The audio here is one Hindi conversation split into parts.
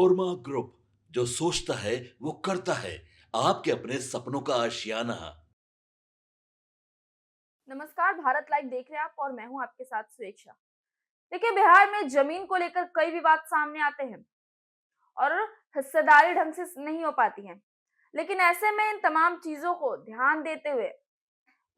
कोरमा ग्रुप, जो सोचता है वो करता है। आपके अपने सपनों का आशियाना। नमस्कार, भारत लाइव देख रहे हैं आप और मैं हूं आपके साथ सुरेक्षा। देखिए, बिहार में जमीन को लेकर कई विवाद सामने आते हैं और हिस्सेदारी ढंग से नहीं हो पाती है। लेकिन ऐसे में इन तमाम चीजों को ध्यान देते हुए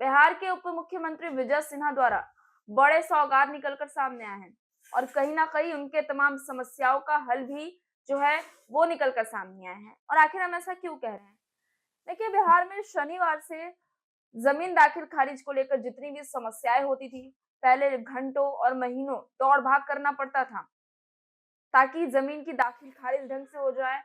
बिहार के उप मुख्यमंत्री विजय सिन्हा द्वारा बड़े सौगात निकलकर सामने आए हैं और कहीं ना कहीं उनके तमाम समस्याओं का हल भी जो है वो निकलकर सामने आए हैं। और आखिर हम ऐसा क्यों कह रहे हैं? देखिए, बिहार में शनिवार से जमीन दाखिल खारिज को लेकर जितनी भी समस्याएं होती थी, पहले घंटों और महीनों दौड़ भाग करना पड़ता था ताकि जमीन की दाखिल खारिज ढंग से हो जाए,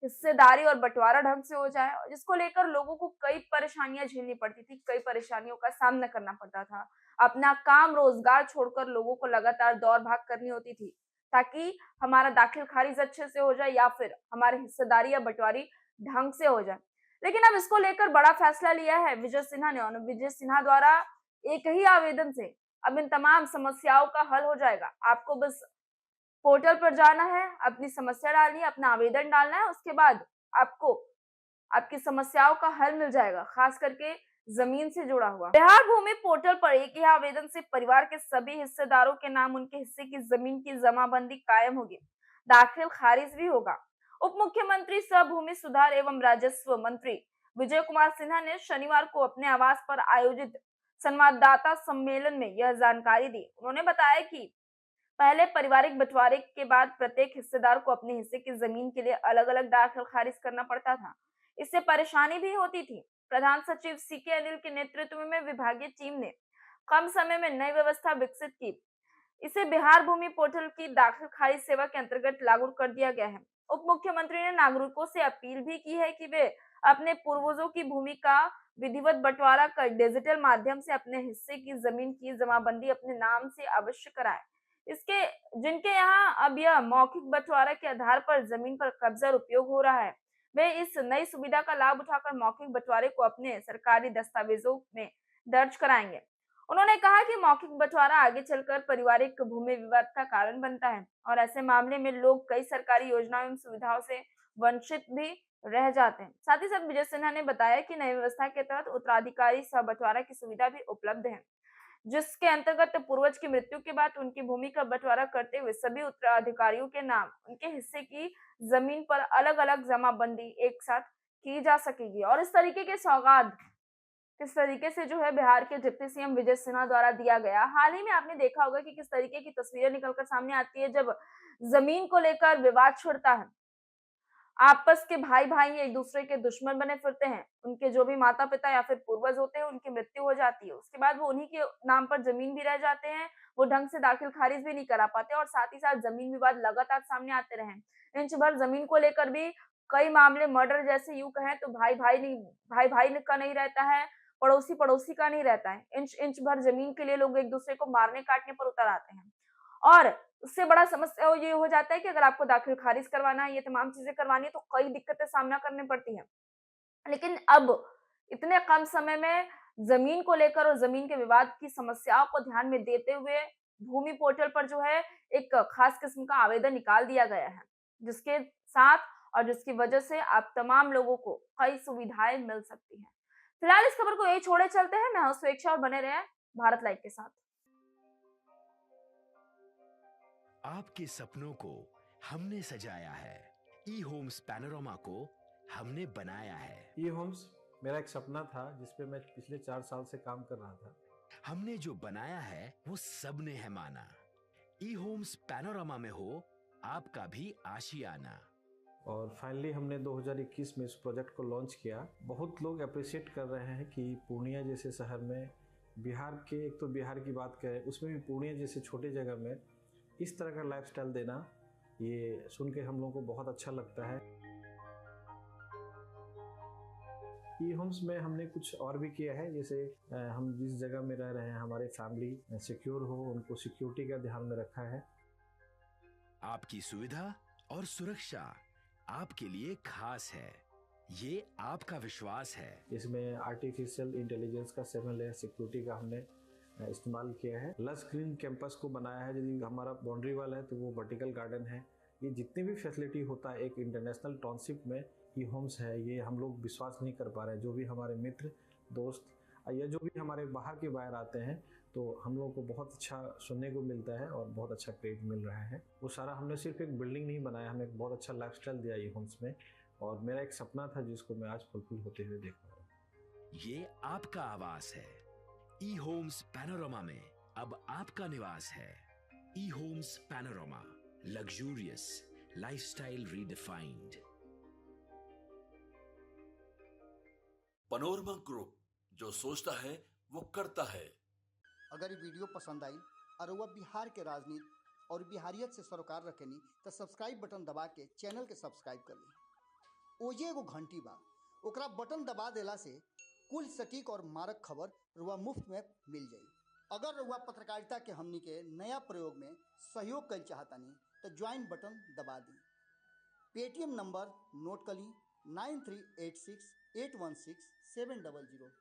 हिस्सेदारी और बंटवारा ढंग से हो जाए, और जिसको लेकर लोगों को कई परेशानियां झेलनी पड़ती थी, कई परेशानियों का सामना करना पड़ता था। अपना काम रोजगार छोड़कर लोगों को लगातार दौड़ भाग करनी होती थी ताकि हमारा दाखिल खारिज अच्छे से हो जाए या फिर हमारी हिस्सेदारी या बंटवारी ढंग से हो जाए। लेकिन अब इसको लेकर बड़ा फैसला लिया है विजय सिन्हा ने, और विजय सिन्हा द्वारा एक ही आवेदन से अब इन तमाम समस्याओं का हल हो जाएगा। आपको बस पोर्टल पर जाना है, अपनी समस्या डालनी है, अपना आवेदन डालना है, उसके बाद आपको आपकी समस्याओं का हल मिल जाएगा, खास करके जमीन से जुड़ा हुआ। बिहार भूमि पोर्टल पर एक ही आवेदन से परिवार के सभी हिस्सेदारों के नाम उनके हिस्से की जमीन की जमाबंदी कायम होगी, दाखिल खारिज भी होगा। उप मुख्यमंत्री सह भूमि सुधार एवं राजस्व मंत्री विजय कुमार सिन्हा ने शनिवार को अपने आवास पर आयोजित संवाददाता सम्मेलन में यह जानकारी दी। उन्होंने बताया कि पहले पारिवारिक बंटवारे के बाद प्रत्येक हिस्सेदार को अपने हिस्से की जमीन के लिए अलग अलग दाखिल खारिज करना पड़ता था। इससे परेशानी भी होती थी। प्रधान सचिव सीके अनिल के नेतृत्व में विभागीय टीम ने कम समय में नई व्यवस्था विकसित की। इसे बिहार भूमि पोर्टल की दाखिल खारिज सेवा के अंतर्गत लागू कर दिया गया है। उप मुख्यमंत्री ने नागरिकों से अपील भी की है कि वे अपने पूर्वजों की भूमि का विधिवत बंटवारा कर डिजिटल माध्यम से अपने हिस्से की जमीन की जमाबंदी अपने नाम से अवश्य कराएं। इसके जिनके यहाँ अब यह मौखिक बंटवारा के आधार पर जमीन पर कब्जा और उपयोग हो रहा है, वे इस नई सुविधा का लाभ उठाकर मौखिक बंटवारे को अपने सरकारी दस्तावेजों में दर्ज कराएंगे। उन्होंने कहा कि मौखिक बंटवारा आगे चलकर पारिवारिक भूमि विवाद का कारण बनता है और ऐसे मामले में लोग कई सरकारी योजनाओं एवं सुविधाओं से वंचित भी रह जाते हैं। साथ ही साथ विजय सिन्हा ने बताया कि नई व्यवस्था के तहत उत्तराधिकारी सह बंटवारा की सुविधा भी उपलब्ध है, जिसके अंतर्गत पूर्वज की मृत्यु के बाद उनकी भूमि का बंटवारा करते हुए सभी उत्तराधिकारियों के नाम उनके हिस्से की जमीन पर अलग अलग जमाबंदी एक साथ की जा सकेगी। और इस तरीके के सौगात किस तरीके से जो है बिहार के डिप्टी सीएम विजय सिन्हा द्वारा दिया गया। हाल ही में आपने देखा होगा कि किस तरीके की तस्वीरें निकलकर सामने आती है जब जमीन को लेकर विवाद छिड़ता है, आपस के भाई भाई एक दूसरे के दुश्मन बने फिरते हैं, उनके जो भी माता पिता या फिर पूर्वज होते हैं उनकी मृत्यु हो जाती है, उसके बाद वो उन्हीं के नाम पर जमीन भी रह जाते हैं, वो ढंग से दाखिल खारिज भी नहीं करा पाते और साथ ही साथ जमीन विवाद लगातार सामने आते रहे। इंच भर जमीन को लेकर भी कई मामले मर्डर जैसे यूं कहें तो भाई भाई का नहीं रहता है, पड़ोसी पड़ोसी का नहीं रहता है। इंच इंच भर जमीन के लिए लोग एक दूसरे को मारने काटने पर उतर आते हैं। और उससे बड़ा समस्या ये हो जाता है कि अगर आपको दाखिल खारिज करवाना है, ये तमाम चीजें करवानी है तो कई दिक्कतें सामना करनी पड़ती हैं। लेकिन अब इतने कम समय में जमीन को लेकर और जमीन के विवाद की समस्याओं को ध्यान में देते हुए भूमि पोर्टल पर जो है एक खास किस्म का आवेदन निकाल दिया गया है, जिसके साथ और जिसकी वजह से आप तमाम लोगों को कई सुविधाएं मिल सकती हैं। फिलहाल इस खबर को यही छोड़े चलते हैं। मैं हूं स्वेच्छा और बने रहे भारत लाइव के साथ। आपके सपनों को हमने सजाया है, ई होम्स पैनोरामा को हमने बनाया है। ई होम्स मेरा एक सपना था जिस पे मैं पिछले 4 साल से काम कर रहा था। हमने जो बनाया है वो सबने है माना। ई होम्स पैनोरामा में हो आपका भी आशियाना। और फाइनली हमने 2021 में इस प्रोजेक्ट को लॉन्च किया। बहुत लोग अप्रिशिएट कर रहे हैं कि पूर्णिया जैसे शहर में, बिहार के, एक तो बिहार की बात करें उसमें भी पूर्णिया जैसे छोटे जगह में इस तरह का लाइफस्टाइल देना, ये सुन के हम लोगों को बहुत अच्छा लगता है। ई होम्स में हमने कुछ और भी किया है, जैसे हम जिस जगह में रह रहे हैं हमारे फैमिली सिक्योर हो, उनको सिक्योरिटी का ध्यान में रखा है। आपकी सुविधा और सुरक्षा आपके लिए खास है, ये आपका विश्वास है। इसमें आर्टिफिशियल इंटेलिजेंस का 7 लेयर सिक्योरिटी का हमने इस्तेमाल किया है। लस ग्रीन कैंपस को बनाया है, यदि हमारा बाउंड्री वाल है तो वो वर्टिकल गार्डन है। ये जितनी भी फैसिलिटी होता है एक इंटरनेशनल टाउनशिप में ई होम्स है, ये हम लोग विश्वास नहीं कर पा रहे हैं। जो भी हमारे मित्र दोस्त या जो भी हमारे बाहर के बाहर आते हैं तो हम लोगों को बहुत अच्छा सुनने को मिलता है और बहुत अच्छा क्रेडिट मिल रहा है। वो सारा हमने सिर्फ एक बिल्डिंग नहीं बनाया, हमें एक बहुत अच्छा लाइफस्टाइल दिया ई होम्स में, और मेरा एक सपना था जिसको मैं आज फुलफिल होते हुए देख रहा हूँ। ये आपका आवास है। ई होम्स पैनोरामा में अब आपका निवास है। E Homes Panorama, luxurious lifestyle redefined. Panorama Group, जो सोचता है वो करता है। अगर ये वीडियो पसंद आई और वह बिहार के राजनीति और बिहारियत से सरोकार रखेनी तो सब्सक्राइब बटन दबा के चैनल के सब्सक्राइब कर ली। ओजे एगो घंटी बा, ओकरा बटन दबा देला से कुल सटीक और मारक खबर रुआ मुफ्त में मिल जाई। अगर रुआ पत्रकारिता के हमनी के नया प्रयोग में सहयोग कर चाहतानी तो ज्वाइन बटन दबा दी। पेटीएम नंबर नोट कर ली 9386816700।